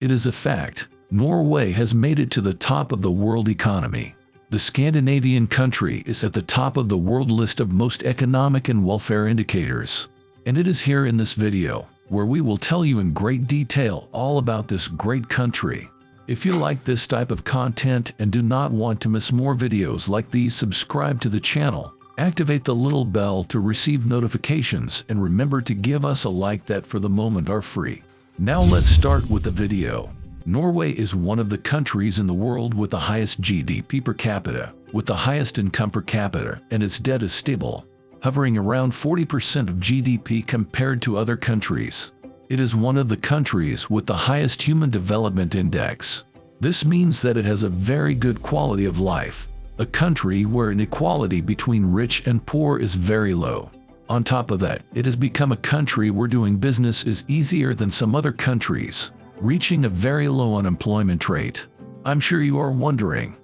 It is a fact. Norway has made it to the top of the world economy. The Scandinavian country is at the top of the world list of most economic and welfare indicators. And it is here in this video where we will tell you in great detail all about this great country. If you like this type of content and do not want to miss more videos like these, subscribe to the channel, activate the little bell to receive notifications, and remember to give us a like that for the moment are free. Now let's start with the video. Norway is one of the countries in the world with the highest GDP per capita, with the highest income per capita, and its debt is stable, hovering around 40% of GDP compared to other countries. It is one of the countries with the highest Human Development Index. This means that it has a very good quality of life, a country where inequality between rich and poor is very low. On top of that, it has become a country where doing business is easier than some other countries, reaching a very low unemployment rate. I'm sure you are wondering,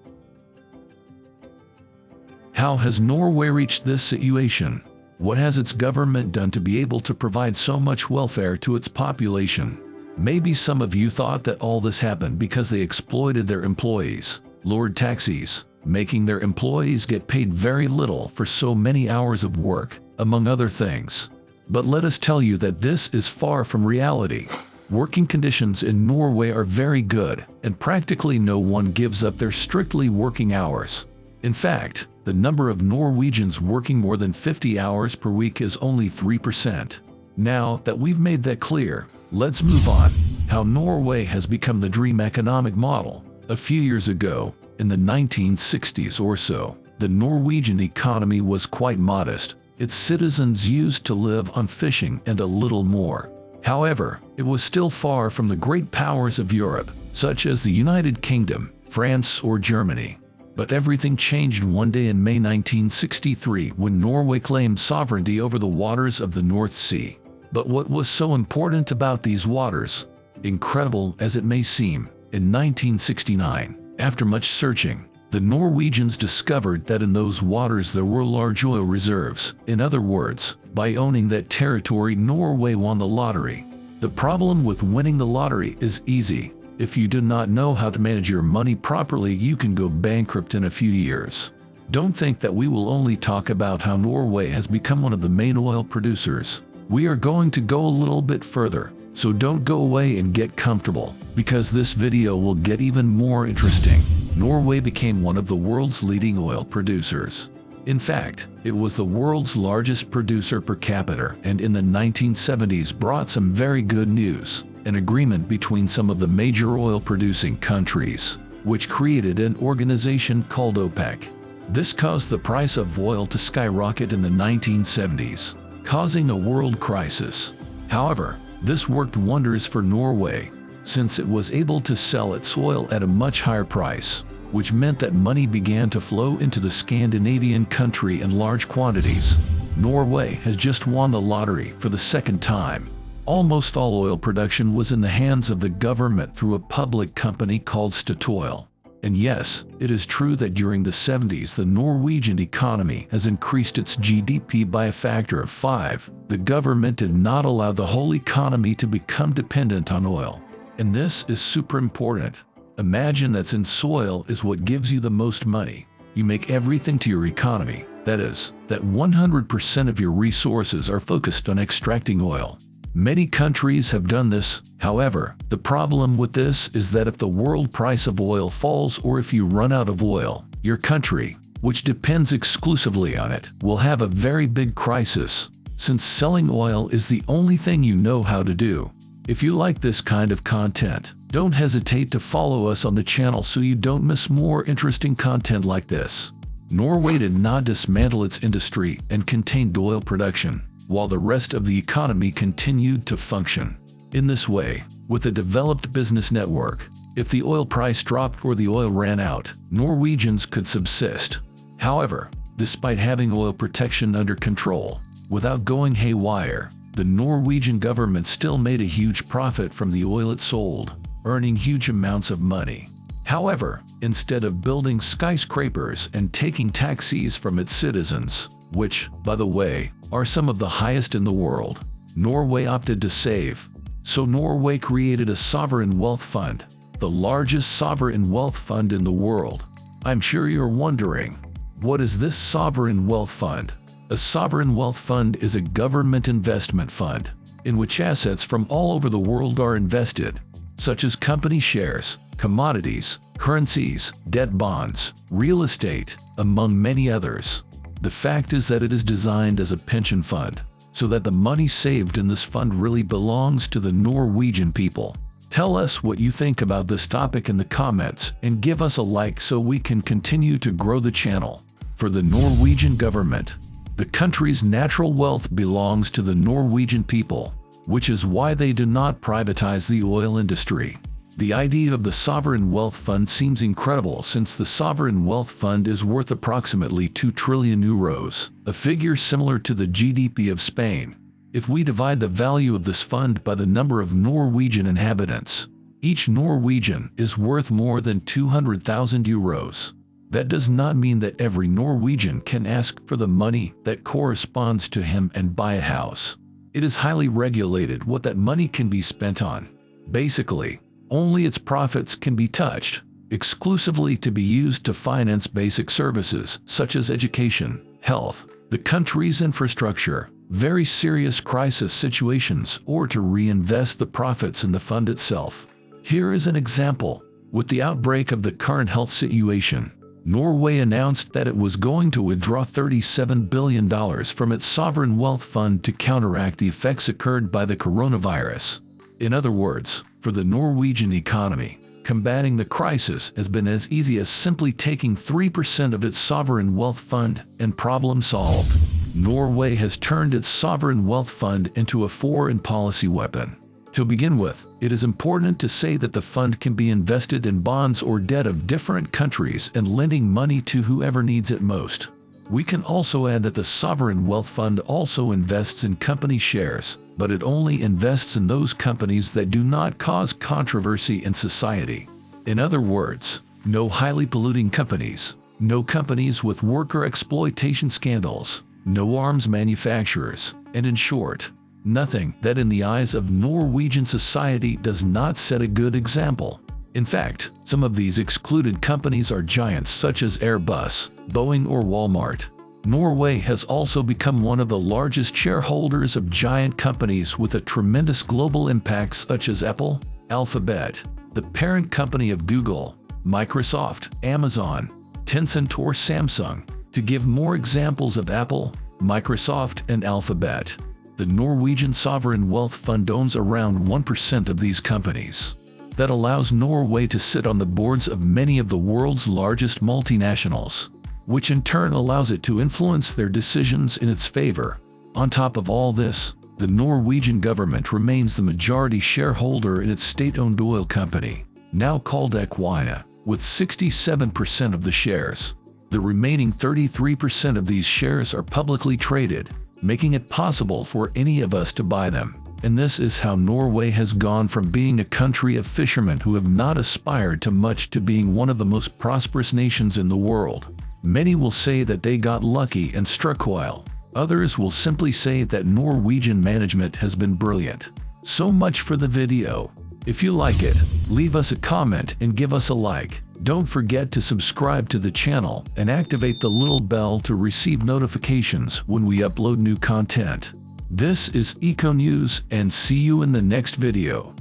how has Norway reached this situation? What has its government done to be able to provide so much welfare to its population? Maybe some of you thought that all this happened because they exploited their employees, lowered taxes, making their employees get paid very little for so many hours of work, among other things. But let us tell you that this is far from reality. Working conditions in Norway are very good, and practically no one gives up their strictly working hours. In fact, the number of Norwegians working more than 50 hours per week is only 3%. Now that we've made that clear, let's move on. How Norway has become the dream economic model. A few years ago, in the 1960s or so, the Norwegian economy was quite modest. Its citizens used to live on fishing and a little more. However, it was still far from the great powers of Europe, such as the United Kingdom, France, or Germany. But everything changed one day in May 1963 when Norway claimed sovereignty over the waters of the North Sea. But what was so important about these waters? Incredible as it may seem, in 1969, after much searching, the Norwegians discovered that in those waters there were large oil reserves. In other words, by owning that territory, Norway won the lottery. The problem with winning the lottery is easy. If you do not know how to manage your money properly, you can go bankrupt in a few years. Don't think that we will only talk about how Norway has become one of the main oil producers. We are going to go a little bit further, so don't go away and get comfortable, because this video will get even more interesting. Norway became one of the world's leading oil producers. In fact, it was the world's largest producer per capita, and in the 1970s brought some very good news. An agreement between some of the major oil-producing countries, which created an organization called OPEC. This caused the price of oil to skyrocket in the 1970s, causing a world crisis. However, this worked wonders for Norway, since it was able to sell its oil at a much higher price, which meant that money began to flow into the Scandinavian country in large quantities. Norway has just won the lottery for the second time. Almost all oil production was in the hands of the government through a public company called Statoil. And yes, it is true that during the 70s the Norwegian economy has increased its GDP by a factor of 5. The government did not allow the whole economy to become dependent on oil. And this is super important. Imagine that since soil is what gives you the most money, you make everything to your economy. That is, that 100% of your resources are focused on extracting oil. Many countries have done this. However, the problem with this is that if the world price of oil falls or if you run out of oil, your country, which depends exclusively on it, will have a very big crisis, since selling oil is the only thing you know how to do. If you like this kind of content, don't hesitate to follow us on the channel so you don't miss more interesting content like this. Norway did not dismantle its industry and contained oil production, while the rest of the economy continued to function. In this way, with a developed business network, if the oil price dropped or the oil ran out, Norwegians could subsist. However, despite having oil protection under control, without going haywire, the Norwegian government still made a huge profit from the oil it sold, earning huge amounts of money. However, instead of building skyscrapers and taking taxes from its citizens, which, by the way, are some of the highest in the world, Norway opted to save. So Norway created a sovereign wealth fund, the largest sovereign wealth fund in the world. I'm sure you're wondering, what is this sovereign wealth fund? A sovereign wealth fund is a government investment fund in which assets from all over the world are invested, such as company shares, commodities, currencies, debt bonds, real estate, among many others. The fact is that it is designed as a pension fund, so that the money saved in this fund really belongs to the Norwegian people. Tell us what you think about this topic in the comments and give us a like so we can continue to grow the channel. For the Norwegian government, the country's natural wealth belongs to the Norwegian people, which is why they do not privatize the oil industry. The idea of the sovereign wealth fund seems incredible since the sovereign wealth fund is worth approximately 2 trillion euros, a figure similar to the GDP of Spain. If we divide the value of this fund by the number of Norwegian inhabitants, each Norwegian is worth more than 200,000 euros. That does not mean that every Norwegian can ask for the money that corresponds to him and buy a house. It is highly regulated what that money can be spent on. Basically, only its profits can be touched, exclusively to be used to finance basic services such as education, health, the country's infrastructure, very serious crisis situations, or to reinvest the profits in the fund itself. Here is an example. With the outbreak of the current health situation, Norway announced that it was going to withdraw $37 billion from its sovereign wealth fund to counteract the effects occurred by the coronavirus. In other words, for the Norwegian economy, combating the crisis has been as easy as simply taking 3% of its sovereign wealth fund and problem solved. Norway has turned its sovereign wealth fund into a foreign policy weapon. To begin with, it is important to say that the fund can be invested in bonds or debt of different countries and lending money to whoever needs it most. We can also add that the sovereign wealth fund also invests in company shares, but it only invests in those companies that do not cause controversy in society. In other words, no highly polluting companies, no companies with worker exploitation scandals, no arms manufacturers, and in short, nothing that in the eyes of Norwegian society does not set a good example. In fact, some of these excluded companies are giants such as Airbus, Boeing or Walmart. Norway has also become one of the largest shareholders of giant companies with a tremendous global impact such as Apple, Alphabet, the parent company of Google, Microsoft, Amazon, Tencent or Samsung. To give more examples of Apple, Microsoft and Alphabet, the Norwegian Sovereign Wealth Fund owns around 1% of these companies. That allows Norway to sit on the boards of many of the world's largest multinationals, which in turn allows it to influence their decisions in its favor. On top of all this, the Norwegian government remains the majority shareholder in its state-owned oil company, now called Equinor, with 67% of the shares. The remaining 33% of these shares are publicly traded, making it possible for any of us to buy them. And this is how Norway has gone from being a country of fishermen who have not aspired to much to being one of the most prosperous nations in the world. Many will say that they got lucky and struck oil. Others will simply say that Norwegian management has been brilliant. So much for the video. If you like it, leave us a comment and give us a like. Don't forget to subscribe to the channel and activate the little bell to receive notifications when we upload new content. This is EcoNews and see you in the next video.